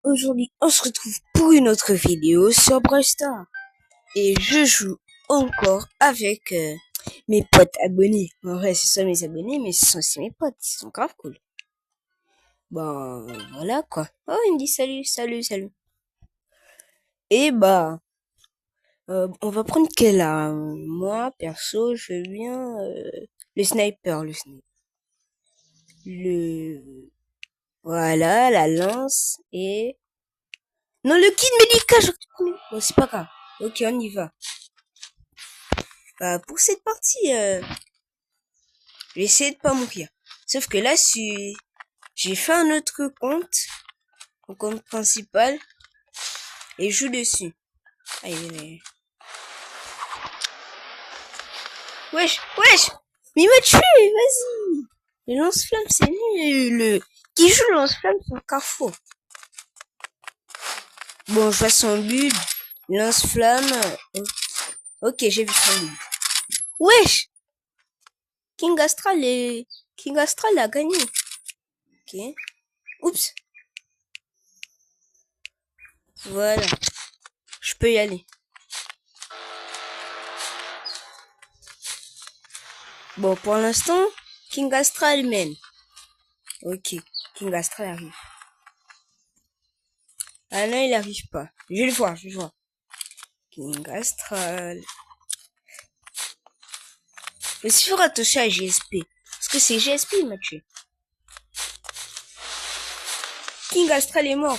aujourd'hui on se retrouve pour une autre vidéo sur Brawl Stars. Et je joue encore avec mes potes abonnés. En vrai, ce sont mes abonnés, mais ce sont aussi mes potes, ils sont grave cool. Bon, voilà quoi. Oh, il me dit salut, salut, salut. Et on va prendre quel arme? Moi, perso, je veux bien le sniper, Voilà, la lance et... Non, le kit médical, bon, c'est pas grave. Ok, on y va. Pour cette partie, je vais essayer de pas mourir. Sauf que là, j'ai fait un autre compte, un compte principal, et je joue dessus. Allez. Wesh, mais il m'a tué, vas-y. Le lance-flamme, c'est nul. Qui joue le lance-flamme, c'est un carrefour. Bon, je vois son but. Lance-flamme. Ok, j'ai vu son but. Wesh! King Astral a gagné. Ok. Oups. Voilà. Je peux y aller. Bon, pour l'instant, King Astral mène. Ok. King Astral arrive. Ah non, il arrive pas. Je vais le voir. King Astral. Mais il faut attention à GSP. Parce que c'est GSP, il m'a tué. King Astral est mort.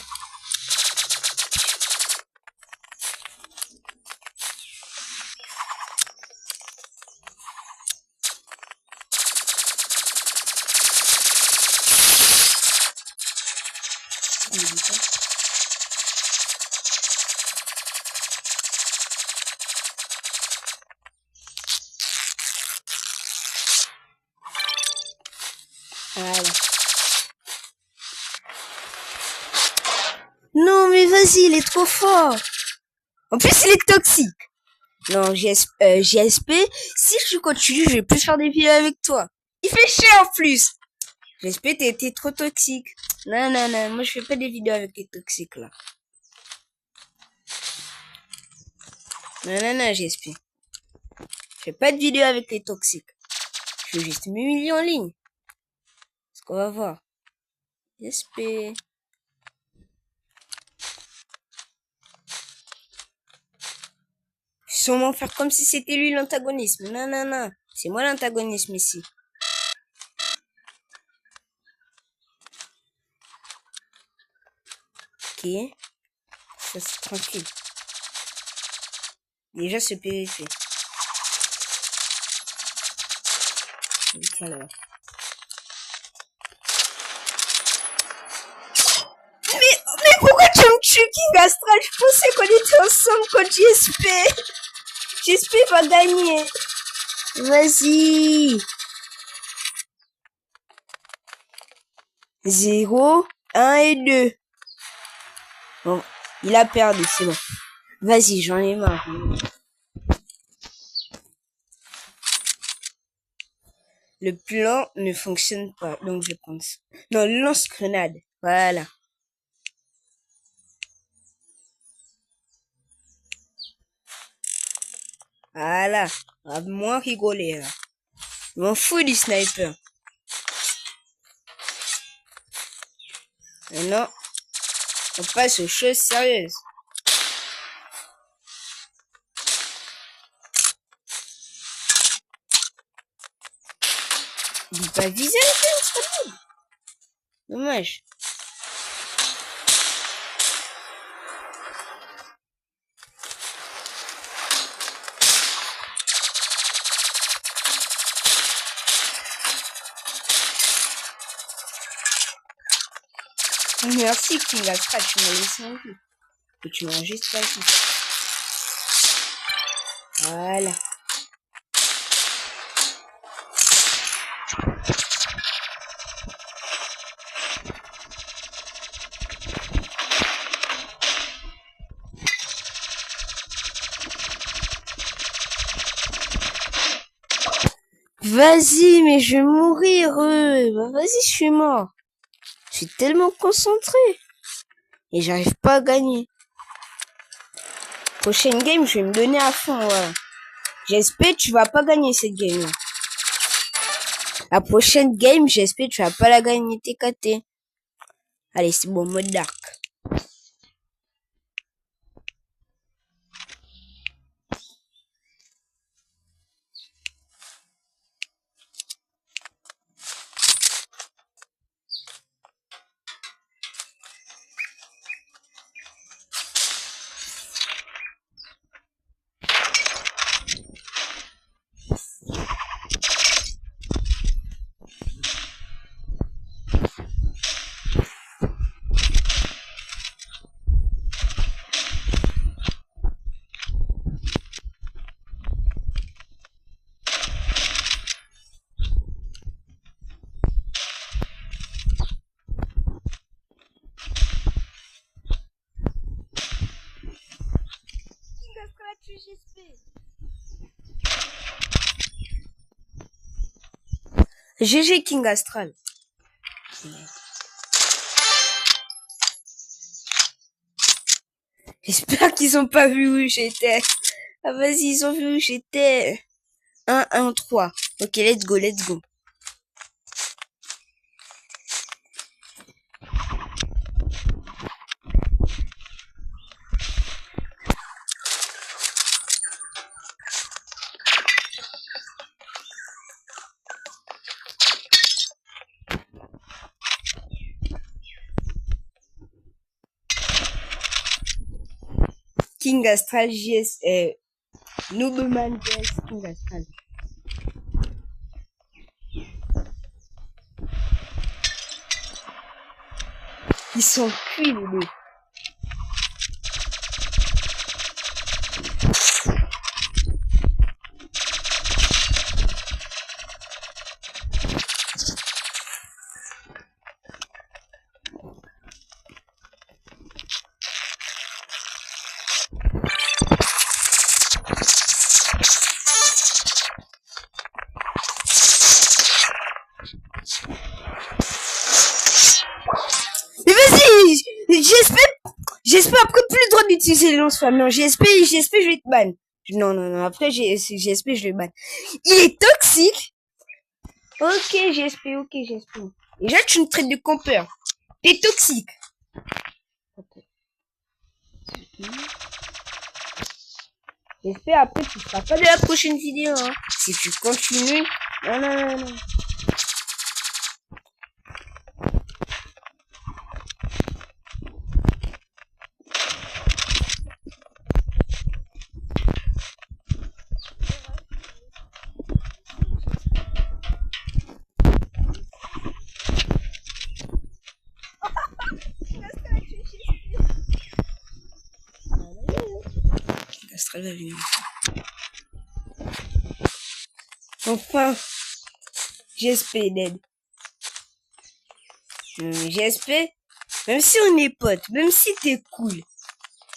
Voilà. Non, mais vas-y, il est trop fort. En plus, il est toxique. Non, GSP, si tu continues, je vais plus faire des vidéos avec toi. Il fait chier en plus. GSP, t'es trop toxique. Non, moi je fais pas des vidéos avec les toxiques là. Non, GSP. Je fais pas de vidéos avec les toxiques. Je veux juste m'humilier en ligne. Ce qu'on va voir. GSP. Sûrement faire comme si c'était lui l'antagonisme. Non. C'est moi l'antagonisme ici. Ok. Ça c'est tranquille. Déjà ce PVP. Alors. Mais pourquoi tu me tues, King Astral? Je pensais qu'on était ensemble contre GSP. GSP va gagner. Vas-y. 0, 1 et 2. Bon, il a perdu, c'est bon. Vas-y, j'en ai marre. Le plan ne fonctionne pas, donc je pense. Non, lance-grenade. Voilà. Voilà. On va moins rigoler, là. Je m'en fous du sniper. Maintenant, on passe aux choses sérieuses. Il n'est pas visé la peine, dommage. Merci King Astral, tu m'as laissé un peu. Que tu m'as juste pas dit. Voilà. Vas-y, mais je vais mourir. Vas-y, je suis mort. Je suis tellement concentré. Et j'arrive pas à gagner. Prochaine game, je vais me donner à fond, voilà. J'espère que tu vas pas gagner cette game. La prochaine game, j'espère que tu vas pas la gagner, TKT. Allez, c'est bon, mode dark. GG King Astral. J'espère qu'ils ont pas vu où j'étais. Ah vas-y, ils ont vu où j'étais. 1-1-3. Ok, let's go, let's go. King Astral, JS, Noobman vs King Astral. Ils sont cuits, les deux. Mais vas-y, j'espère après plus le droit d'utiliser les lance-flammes. Non, j'espère, je vais te ban. Non, après j'espère, je vais ban. Il est toxique. Ok, j'espère. Déjà, tu me traites de campeur. T'es toxique. J'espère après tu feras pas de la prochaine vidéo, hein. Si tu continues. Non. Astral va venir. Enfin, j'espère dead. J'espère, même si on est potes, même si t'es cool,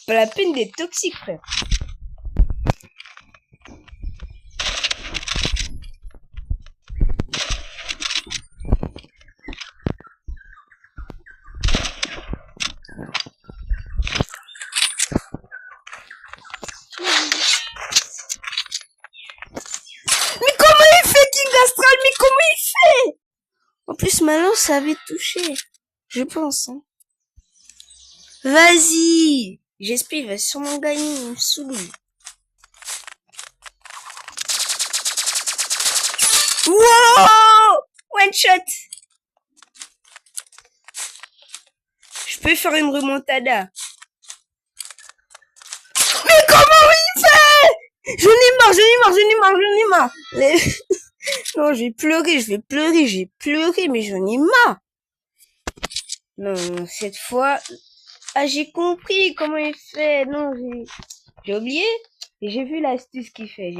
pas la peine d'être toxique, frère. Mais comment il fait, King Astral? Mais comment il fait? En plus, ma lance avait touché. Je pense, hein. Vas-y. J'espère, il va sûrement gagner, il me saoule. Wow! One shot. Je peux faire une remontada. Mais comment il fait? J'en ai marre. Non, je vais pleurer, mais j'en ai marre. Non, cette fois, ah, j'ai compris comment il fait. Non, j'ai oublié. Et j'ai vu l'astuce qu'il fait.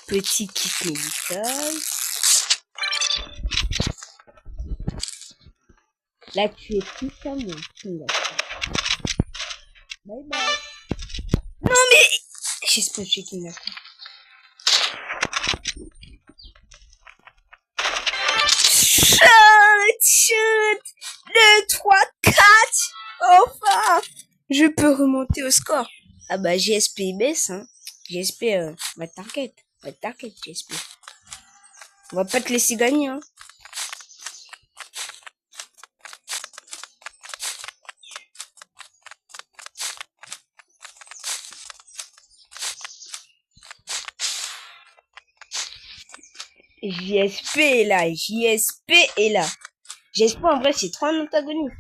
Petit kit médical. Là, tu es tout comme King Astra. Bye bye. Non, mais... J'espère que tu es King Astra. Shoot 2, 3, 4. Enfin, je peux remonter au score. Ah bah, JSP baisse, hein. JSP, va target, JSP. On va pas te laisser gagner, hein. JSP est là, JSP est là. JSP en vrai c'est 3 antagonistes.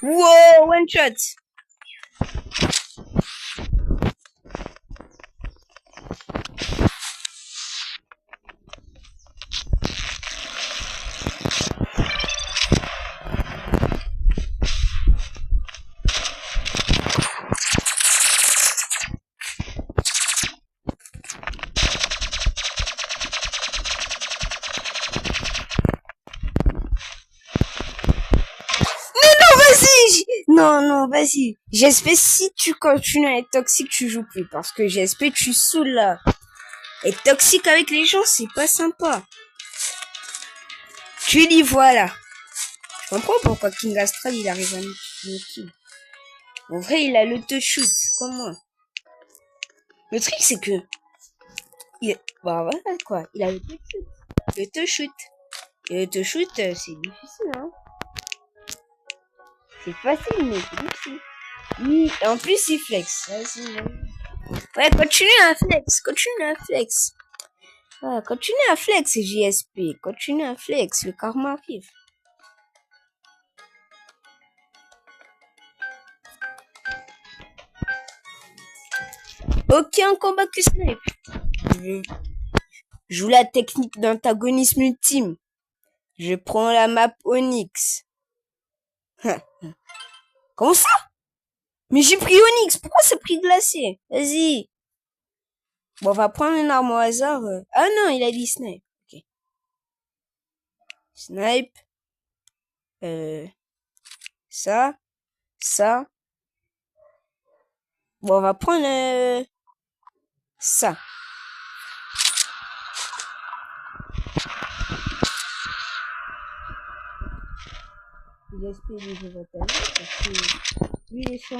Wow, one shot. Non, vas-y. J'espère si tu continues à être toxique, tu joues plus. Parce que j'espère tu saoules là. Être toxique avec les gens, c'est pas sympa. Tu dis voilà. Je comprends pourquoi King Astral il arrive à nous kill. En vrai, il a l'auto-shoot, comme moi. Le truc, c'est que... Bah voilà quoi, il a l'auto-shoot. L'auto-shoot. Et l'auto-shoot, c'est difficile, hein. C'est facile, mais c'est difficile. Oui, en plus, il flex. Ouais, continue à flex. Ouais, continue à flex, JSP. Continue à flex, le karma arrive. Aucun combat que snipe. Je joue la technique d'antagonisme ultime. Je prends la map Onyx. Comment ça? Mais j'ai pris Onyx, pourquoi c'est pris glacé? Vas-y. Bon, on va prendre une arme au hasard. Ah non, il a dit snipe. Ok. Snipe. Ça. Bon, on va prendre ça. J'espère que je vais t'aider parce que lui, les champs,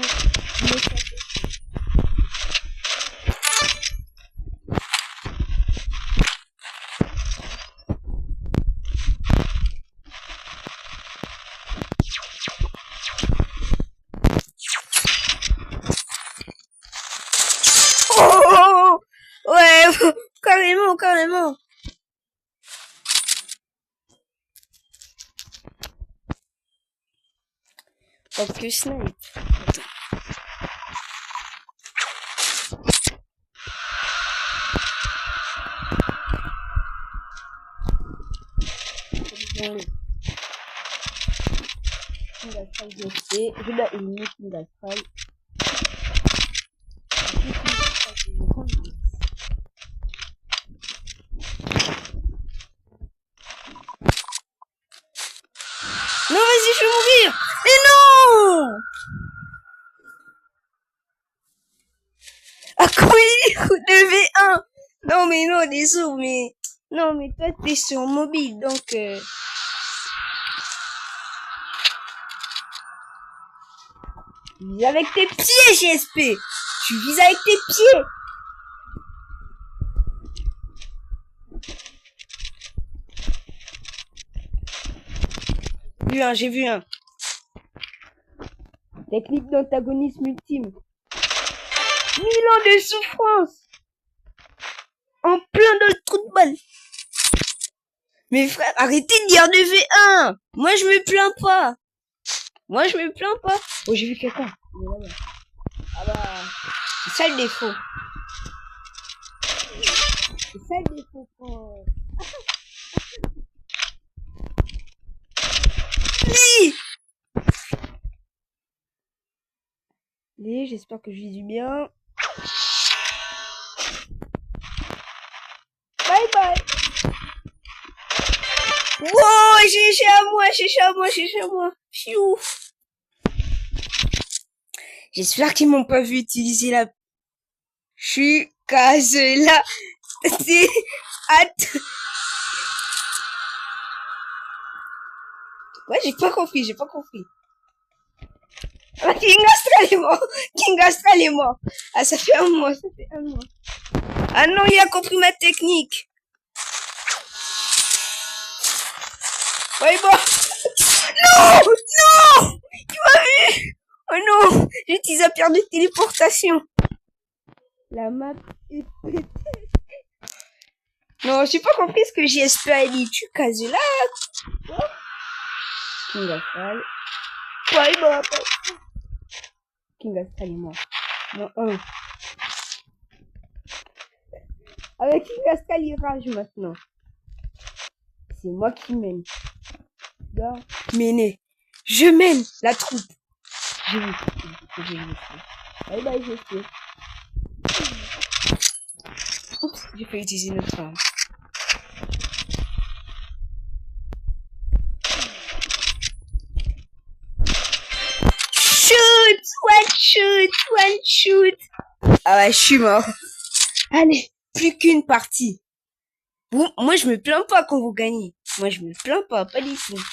oh ouais, carrément. Parce que snipe. Je dois éliminer King Astral. Non, vas-y, je vais mourir. Mais non! Ah, comment il est 2v1? Non, mais non, désolé, mais... Non, mais toi, t'es sur mobile, donc... Vise avec tes pieds, JSP. Tu vises avec tes pieds. J'ai vu un. Technique d'antagonisme ultime. 1000 ans de souffrance. En plein dans le trou de balle. Mais frère, arrêtez de dire 2v1. Moi, je me plains pas. Oh, j'ai vu quelqu'un. Ah bah, c'est ça le défaut. Oui, j'espère que je vis bien. chez moi. Pfiou. J'espère qu'ils m'ont pas vu utiliser la... Je suis là. Ouais, j'ai pas compris. Ah, King Astral est mort. Ah, ça fait un mois. Ah non, il a compris ma technique. Ouais, bon. Non! Tu m'as vu? Oh non! J'utilise la pierre de téléportation. La map est pétée. Non, j'ai pas compris ce que JSP a dit. Tu cases là. King Astral. Ouais, bon. King Astral est mort. Non, un. Avec King Astral, il rage maintenant. C'est moi qui mène. Mener. Je mène la troupe. Bye bye, je sais. Oups, j'ai fait utiliser notre arme. One shoot. Ah ouais, je suis mort. Allez, plus qu'une partie. Bon, moi je me plains pas quand vous gagnez. Moi je me plains pas du tout.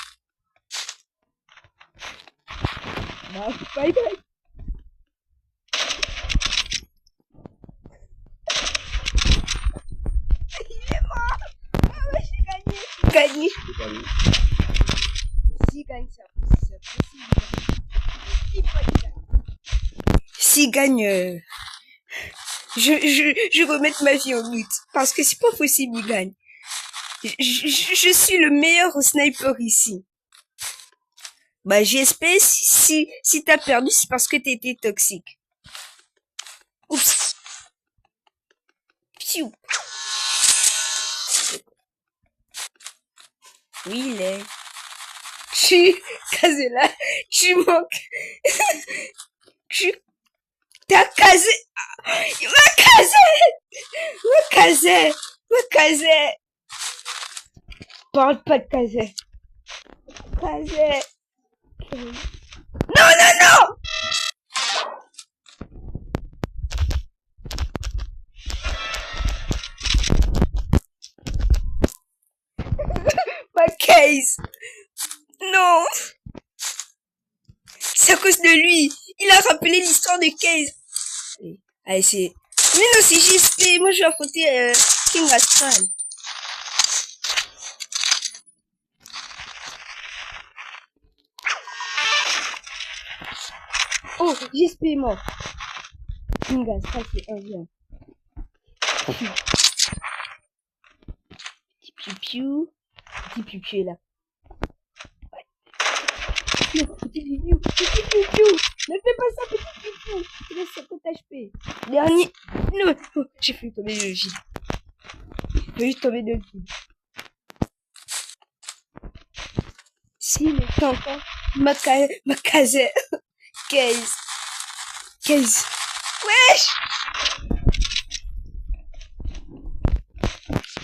Bye bye. Il est mort. Ah ouais, j'ai gagné. Si gagne ça, s'il gagne, je remets ma vie en lutte. Parce que c'est pas possible, il gagne. Je suis le meilleur au sniper ici. Bah, j'espère si t'as perdu, c'est parce que t'étais toxique. Oups. Piou. Oui, il est. Je suis casé là. Tu manques. T'as casé. Il m'a casé. Parle pas de casé. Non. Ma case. Non. C'est à cause de lui. Il a rappelé l'histoire de Case. Allez, c'est... Mais non, c'est JSP. Moi, je vais affronter King Astral. Oh, JSP est mort. King Astral, c'est un bien. Petit piou est là. Petit piou. Ne fais pas ça, petit piou. Tu laisses 50 HP. Dernier. Non, j'ai failli tomber de vie. Si, mais c'est encore ma case. Case. Wesh!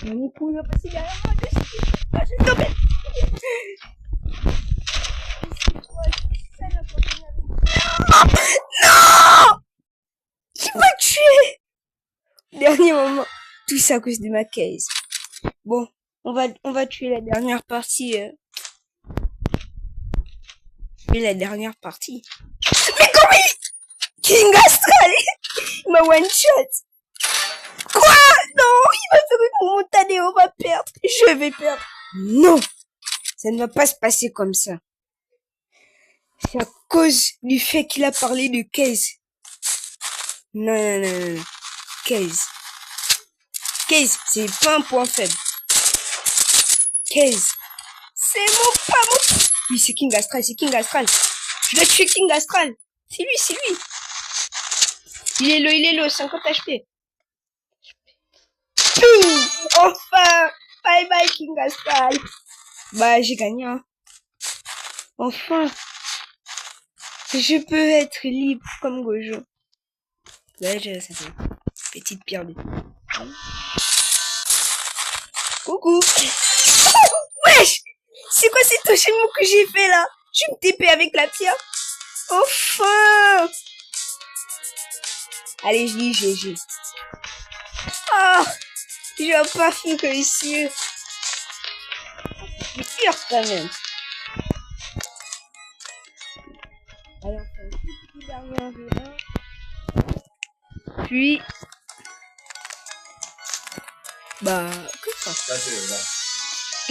Mon coup, il va passer derrière moi. Je suis tombé. Non! Tu m'as tué! Dernier moment. Tout ça à cause de ma case. Bon, on va tuer la dernière partie. Mais comment King Astral, il m'a one shot. Quoi? Non, il va faire une montagne et on va perdre. Je vais perdre. Non, ça ne va pas se passer comme ça. C'est à cause du fait qu'il a parlé de Case. Non. Case, c'est pas un point faible. Case, c'est pas mon... Oui, c'est King Astral. Je dois tuer King Astral. C'est lui. Il est low, 50 HP. Enfin! Bye bye King Astral. Bah, j'ai gagné, hein. Enfin. Je peux être libre comme Gojo. Là, j'ai cette petite pierre de... Coucou. Oh, wesh! C'est quoi cet enchaînement que j'ai fait là? Je vais me TP avec la pierre. Enfin! Allez, je dis GG. Ah! J'ai un parfum que ici. C'est pire quand même. Allez, on fait un petit dernier environ. Puis... Bah, que ça?